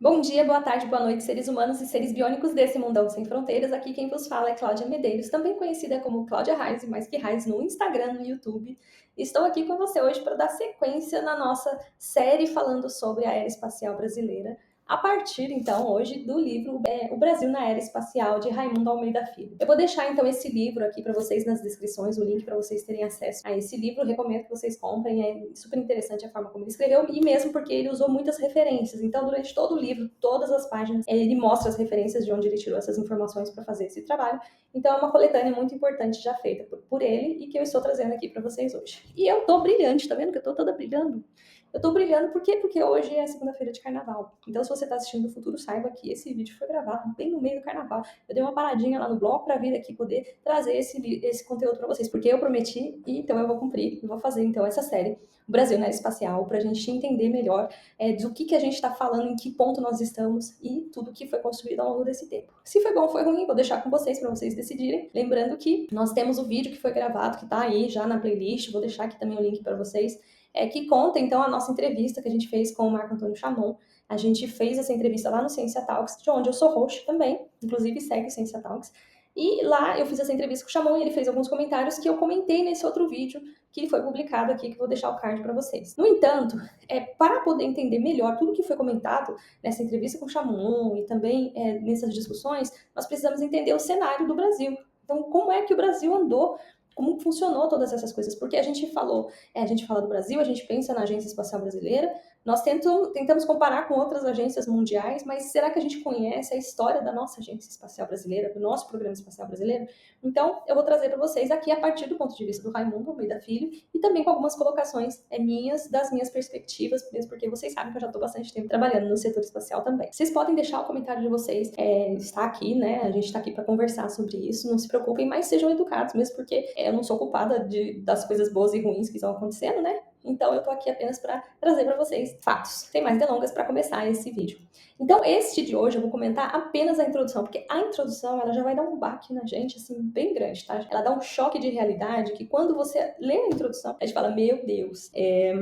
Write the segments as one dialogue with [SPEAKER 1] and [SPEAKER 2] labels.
[SPEAKER 1] Bom dia, boa tarde, boa noite, seres humanos e seres biônicos desse mundão sem fronteiras. Aqui quem vos fala é Cláudia Medeiros, também conhecida como Cláudia Reis, mais que Reis no Instagram, no YouTube. Estou aqui com você hoje para dar sequência na nossa série falando sobre a era espacial brasileira, a partir, então, hoje do livro O Brasil na Era Espacial, de Raimundo Almeida Filho. Eu vou deixar, então, esse livro aqui para vocês nas descrições, o link para vocês terem acesso a esse livro. Eu recomendo que vocês comprem, é super interessante a forma como ele escreveu, e mesmo porque ele usou muitas referências. Então, durante todo o livro, todas as páginas, ele mostra as referências de onde ele tirou essas informações para fazer esse trabalho. Então, é uma coletânea muito importante já feita por ele e que eu estou trazendo aqui para vocês hoje. E eu tô brilhante, tá vendo que eu tô toda brilhando? Eu tô brilhando por quê? Porque hoje é segunda-feira de carnaval. Então, se você tá assistindo no futuro, saiba que esse vídeo foi gravado bem no meio do carnaval. Eu dei uma paradinha lá no blog pra vir aqui poder trazer esse conteúdo pra vocês, porque eu prometi e então eu vou cumprir e vou fazer então essa série, o Brasil na Era Espacial, pra gente entender melhor do que a gente tá falando, em que ponto nós estamos e tudo que foi construído ao longo desse tempo. Se foi bom ou foi ruim, vou deixar com vocês pra vocês decidirem. Lembrando que nós temos o vídeo que foi gravado, que tá aí já na playlist, vou deixar aqui também o link pra vocês, que conta, então, a nossa entrevista que a gente fez com o Marco Antônio Chamon. A gente fez essa entrevista lá no Ciência Talks, de onde eu sou host também, inclusive segue o Ciência Talks. E lá eu fiz essa entrevista com o Chamon e ele fez alguns comentários que eu comentei nesse outro vídeo que foi publicado aqui, que eu vou deixar o card para vocês. No entanto, para poder entender melhor tudo que foi comentado nessa entrevista com o Chamon e também nessas discussões, nós precisamos entender o cenário do Brasil. Então, como é que o Brasil andou, como funcionou todas essas coisas? Porque a gente falou, a gente fala do Brasil, a gente pensa na Agência Espacial Brasileira, nós tentamos comparar com outras agências mundiais, mas será que a gente conhece a história da nossa Agência Espacial Brasileira, do nosso Programa Espacial Brasileiro? Então, eu vou trazer para vocês aqui a partir do ponto de vista do Raimundo Almeida Filho e também com algumas colocações minhas, das minhas perspectivas, mesmo porque vocês sabem que eu já estou bastante tempo trabalhando no setor espacial também. Vocês podem deixar o comentário de vocês, está aqui, né? A gente está aqui para conversar sobre isso, não se preocupem, mas sejam educados, mesmo porque eu não sou culpada das coisas boas e ruins que estão acontecendo, né? Então eu tô aqui apenas para trazer para vocês fatos. Sem mais delongas para começar esse vídeo. Então este de hoje eu vou comentar apenas a introdução, porque a introdução ela já vai dar um baque na gente assim bem grande, tá? Ela dá um choque de realidade que quando você lê a introdução, a gente fala, meu Deus, é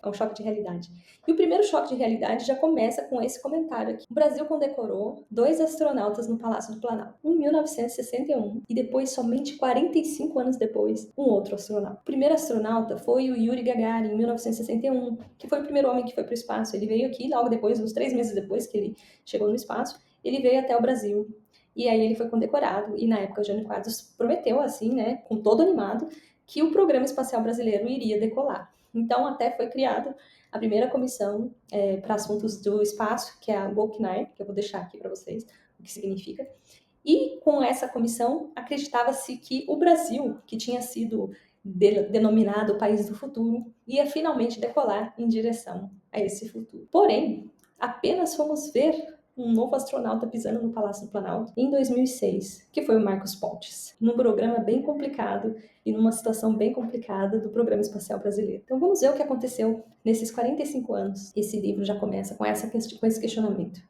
[SPEAKER 1] um choque de realidade. E o primeiro choque de realidade já começa com esse comentário aqui. O Brasil condecorou 2 astronautas no Palácio do Planalto, em 1961, e depois, somente 45 anos depois, um outro astronauta. O primeiro astronauta foi o Yuri Gagarin, em 1961, que foi o primeiro homem que foi para o espaço. Ele veio aqui logo depois, uns 3 meses depois que ele chegou no espaço, ele veio até o Brasil. E aí ele foi condecorado, e na época o Jânio Quadros prometeu, assim, né, com todo animado, que o Programa Espacial Brasileiro iria decolar. Então até foi criado a primeira comissão para assuntos do espaço, que é a GOCNAI, que eu vou deixar aqui para vocês o que significa. E com essa comissão acreditava-se que o Brasil, que tinha sido denominado o país do futuro, ia finalmente decolar em direção a esse futuro. Porém, apenas fomos ver um novo astronauta pisando no Palácio do Planalto em 2006, que foi o Marcos Pontes, num programa bem complicado e numa situação bem complicada do Programa Espacial Brasileiro. Então vamos ver o que aconteceu nesses 45 anos. Esse livro já começa com esse questionamento.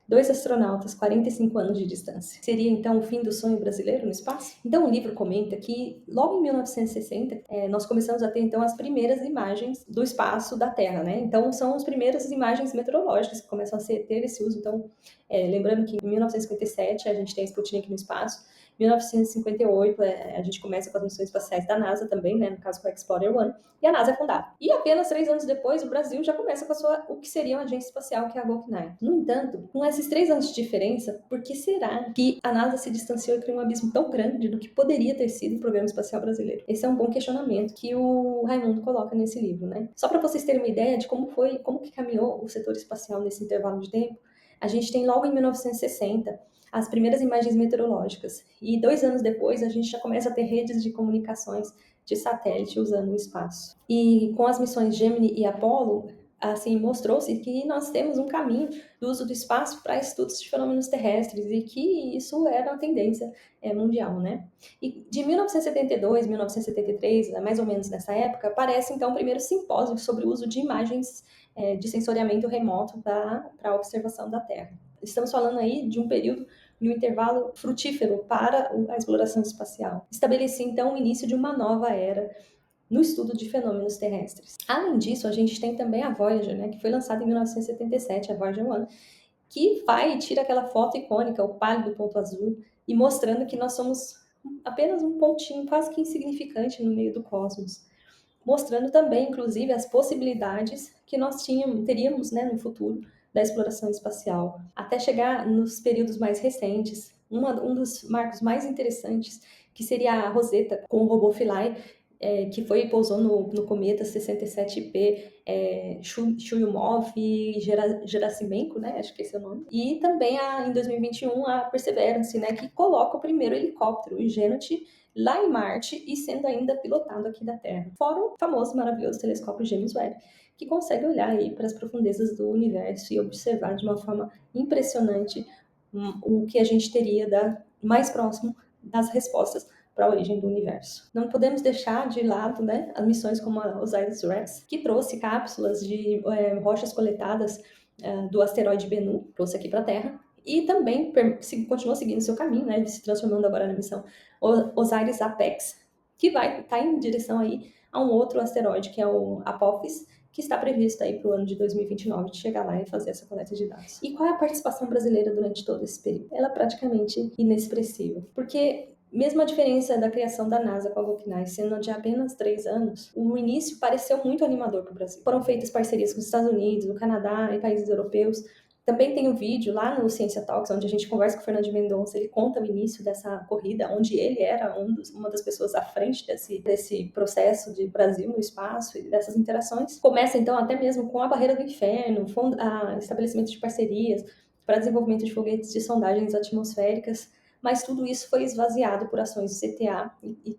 [SPEAKER 1] 2 astronautas, 45 anos de distância. Seria então o fim do sonho brasileiro no espaço? Então o livro comenta que logo em 1960 nós começamos a ter então as primeiras imagens do espaço da Terra, né? Então são as primeiras imagens meteorológicas que começam a ter esse uso. Então, lembrando que em 1957 a gente tem a Sputnik no espaço. 1958, a gente começa com as missões espaciais da NASA também, né, no caso com a Explorer 1, e a NASA é fundada. E apenas 3 anos depois, o Brasil já começa com o que seria uma agência espacial, que é a GOCNAI. No entanto, com esses 3 anos de diferença, por que será que a NASA se distanciou e criou um abismo tão grande do que poderia ter sido o Programa Espacial Brasileiro? Esse é um bom questionamento que o Raimundo coloca nesse livro, né? Só para vocês terem uma ideia de como que caminhou o setor espacial nesse intervalo de tempo, a gente tem logo em 1960 as primeiras imagens meteorológicas. E 2 anos depois, a gente já começa a ter redes de comunicações de satélite usando o espaço. E com as missões Gemini e Apollo, assim, mostrou-se que nós temos um caminho do uso do espaço para estudos de fenômenos terrestres e que isso era uma tendência mundial, né? E de 1972, 1973, mais ou menos nessa época, aparece então o primeiro simpósio sobre o uso de imagens de sensoriamento remoto para a observação da Terra. Estamos falando aí de um período e um intervalo frutífero para a exploração espacial. Estabelecia então o início de uma nova era no estudo de fenômenos terrestres. Além disso, a gente tem também a Voyager, né, que foi lançada em 1977, a Voyager 1, que vai e tira aquela foto icônica, o pálido ponto azul, e mostrando que nós somos apenas um pontinho quase que insignificante no meio do cosmos. Mostrando também, inclusive, as possibilidades que nós teríamos, né, no futuro da exploração espacial, até chegar nos períodos mais recentes. Um dos marcos mais interessantes, que seria a Rosetta com o robô Philae, que foi e pousou no cometa 67P Churyumov-Gerasimenko, né? Acho que esse é o nome. E também em 2021 a Perseverance, né? Que coloca o primeiro helicóptero, o Genot, lá em Marte e sendo ainda pilotado aqui da Terra. Fora o famoso e maravilhoso telescópio James Webb, que consegue olhar aí para as profundezas do universo e observar de uma forma impressionante o que a gente teria mais próximo das respostas para a origem do universo. Não podemos deixar de lado, né, as missões como a OSIRIS-REx, que trouxe cápsulas de rochas coletadas do asteroide Bennu, trouxe aqui para a Terra, e também continuou seguindo seu caminho, né, se transformando agora na missão OSIRIS-APEX, que vai estar em direção aí a um outro asteroide, que é o Apophis, que está previsto aí para o ano de 2029 de chegar lá e fazer essa coleta de dados. E qual é a participação brasileira durante todo esse período? Ela é praticamente inexpressiva, porque mesmo a diferença da criação da NASA com a Vulcanize sendo de apenas 3 anos, o início pareceu muito animador para o Brasil. Foram feitas parcerias com os Estados Unidos, o Canadá e países europeus. Também tem um vídeo lá no Ciência Talks, onde a gente conversa com o Fernando de Mendonça, ele conta o início dessa corrida, onde ele era uma das pessoas à frente desse processo de Brasil no espaço e dessas interações. Começa, então, até mesmo com a Barreira do Inferno, estabelecimento de parcerias para desenvolvimento de foguetes de sondagens atmosféricas, mas tudo isso foi esvaziado por ações do CTA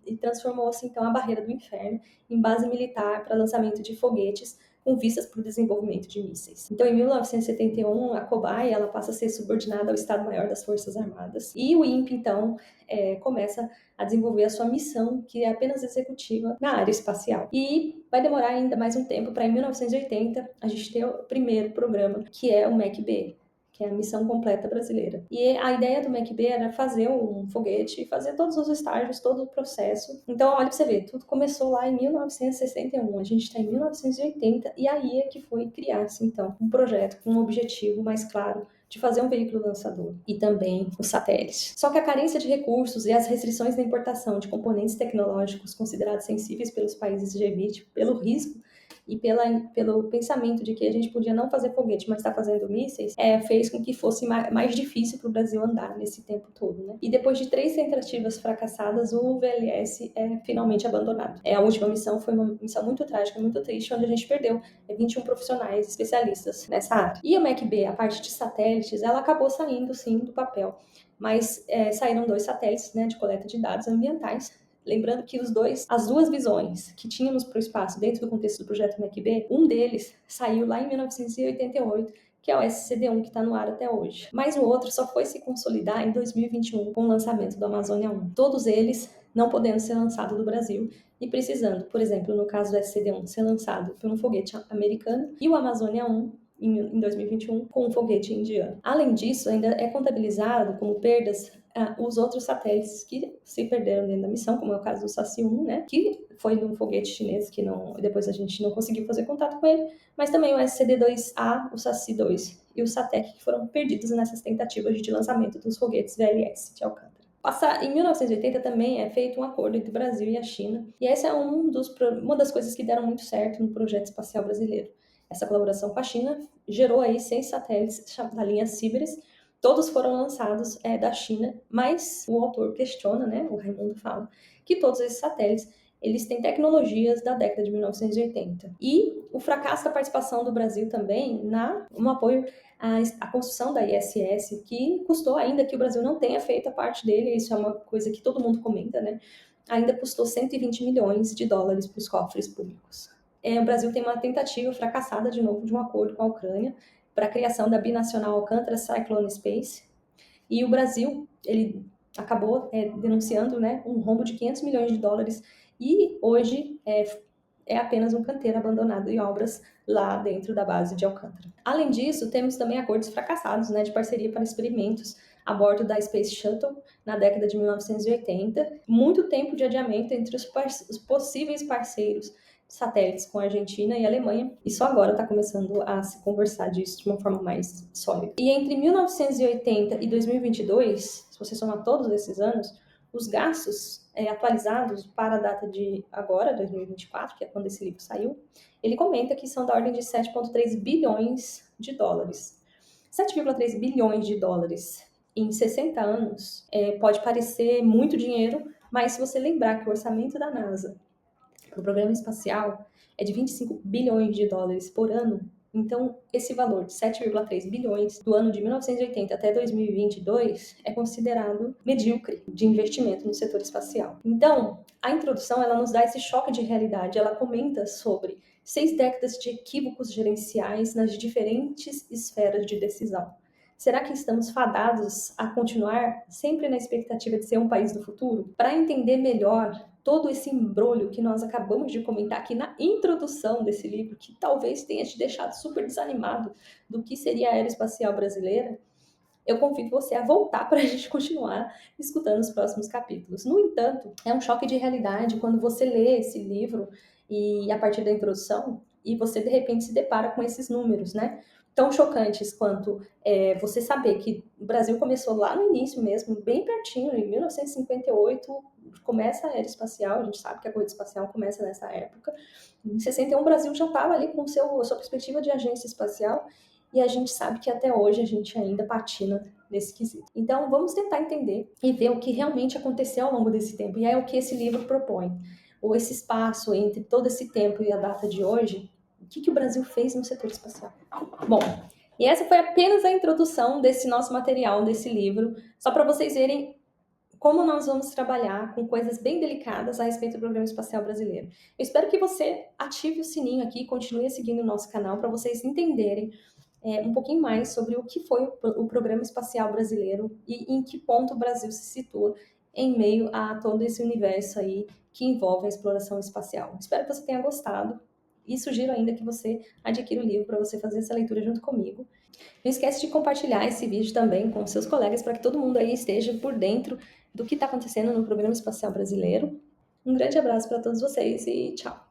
[SPEAKER 1] e transformou-se, então, a Barreira do Inferno em base militar para lançamento de foguetes com vistas para o desenvolvimento de mísseis. Então, em 1971, a COBAI ela passa a ser subordinada ao Estado-Maior das Forças Armadas e o INPE, então, começa a desenvolver a sua missão, que é apenas executiva na área espacial. E vai demorar ainda mais um tempo para, em 1980, a gente ter o primeiro programa, que é o MEC-B, que é a missão completa brasileira. E a ideia do MEC-B era fazer um foguete, fazer todos os estágios, todo o processo. Então, olha para você ver, tudo começou lá em 1961, a gente está em 1980, e aí é que foi criar-se, então, um projeto com um objetivo mais claro de fazer um veículo lançador e também os satélites. Só que a carência de recursos e as restrições na importação de componentes tecnológicos considerados sensíveis pelos países G20, pelo risco e pelo pensamento de que a gente podia não fazer foguete, mas estar fazendo mísseis, fez com que fosse mais difícil para o Brasil andar nesse tempo todo, né? E depois de 3 tentativas fracassadas, o VLS é finalmente abandonado. A última missão foi uma missão muito trágica, muito triste, onde a gente perdeu 21 profissionais especialistas nessa área. E o MEC-B, a parte de satélites, ela acabou saindo, sim, do papel, mas saíram 2 satélites, né, de coleta de dados ambientais. Lembrando que as duas visões que tínhamos para o espaço dentro do contexto do projeto MEC-B, um deles saiu lá em 1988, que é o SCD-1, que está no ar até hoje. Mas o outro só foi se consolidar em 2021 com o lançamento do Amazônia 1. Todos eles não podendo ser lançados do Brasil e precisando, por exemplo, no caso do SCD-1, ser lançado por um foguete americano e o Amazônia 1 em 2021 com um foguete indiano. Além disso, ainda é contabilizado como perdas os outros satélites que se perderam dentro da missão, como é o caso do Saci-1, né, que foi de um foguete chinês que depois a gente não conseguiu fazer contato com ele, mas também o SCD-2A, o Saci-2 e o SATEC, que foram perdidos nessas tentativas de lançamento dos foguetes VLS de Alcântara. Em 1980 também é feito um acordo entre o Brasil e a China, e essa é uma das coisas que deram muito certo no projeto espacial brasileiro. Essa colaboração com a China gerou aí 6 satélites da linha Sibris. Todos foram lançados da China, mas o autor questiona, né, o Raimundo fala, que todos esses satélites eles têm tecnologias da década de 1980. E o fracasso da participação do Brasil também no apoio à construção da ISS, que custou, ainda que o Brasil não tenha feito a parte dele, isso é uma coisa que todo mundo comenta, né, ainda custou 120 milhões de dólares para os cofres públicos. O Brasil tem uma tentativa fracassada, de novo, de um acordo com a Ucrânia para a criação da binacional Alcântara Cyclone Space. E o Brasil, ele acabou denunciando, né, um rombo de 500 milhões de dólares e hoje é apenas um canteiro abandonado em obras lá dentro da base de Alcântara. Além disso, temos também acordos fracassados, né, de parceria para experimentos a bordo da Space Shuttle na década de 1980. Muito tempo de adiamento entre os possíveis parceiros satélites com a Argentina e a Alemanha, e só agora está começando a se conversar disso de uma forma mais sólida. E entre 1980 e 2022, se você somar todos esses anos, os gastos atualizados para a data de agora, 2024, que é quando esse livro saiu, ele comenta que são da ordem de 7,3 bilhões de dólares. 7,3 bilhões de dólares em 60 anos pode parecer muito dinheiro, mas se você lembrar que o orçamento da NASA para o programa espacial é de 25 bilhões de dólares por ano, então esse valor de 7,3 bilhões do ano de 1980 até 2022 é considerado medíocre de investimento no setor espacial. Então, a introdução ela nos dá esse choque de realidade, ela comenta sobre 6 décadas de equívocos gerenciais nas diferentes esferas de decisão. Será que estamos fadados a continuar sempre na expectativa de ser um país do futuro? Para entender melhor todo esse embrolho que nós acabamos de comentar aqui na introdução desse livro, que talvez tenha te deixado super desanimado do que seria a aeroespacial brasileira, eu convido você a voltar para a gente continuar escutando os próximos capítulos. No entanto, é um choque de realidade quando você lê esse livro e a partir da introdução e você de repente se depara com esses números, né? Tão chocantes quanto você saber que o Brasil começou lá no início mesmo, bem pertinho, em 1958, começa a era espacial, a gente sabe que a corrida espacial começa nessa época. Em 61, o Brasil já estava ali com sua perspectiva de agência espacial, e a gente sabe que até hoje a gente ainda patina nesse quesito. Então, vamos tentar entender e ver o que realmente aconteceu ao longo desse tempo, e é o que esse livro propõe. Ou esse espaço entre todo esse tempo e a data de hoje, o que o Brasil fez no setor espacial. Bom, e essa foi apenas a introdução desse nosso material, desse livro, só para vocês verem como nós vamos trabalhar com coisas bem delicadas a respeito do Programa Espacial Brasileiro. Eu espero que você ative o sininho aqui e continue seguindo o nosso canal para vocês entenderem um pouquinho mais sobre o que foi o Programa Espacial Brasileiro e em que ponto o Brasil se situa em meio a todo esse universo aí que envolve a exploração espacial. Espero que você tenha gostado e sugiro ainda que você adquira o livro para você fazer essa leitura junto comigo. Não esquece de compartilhar esse vídeo também com seus colegas para que todo mundo aí esteja por dentro do que está acontecendo no Programa Espacial Brasileiro. Um grande abraço para todos vocês e tchau!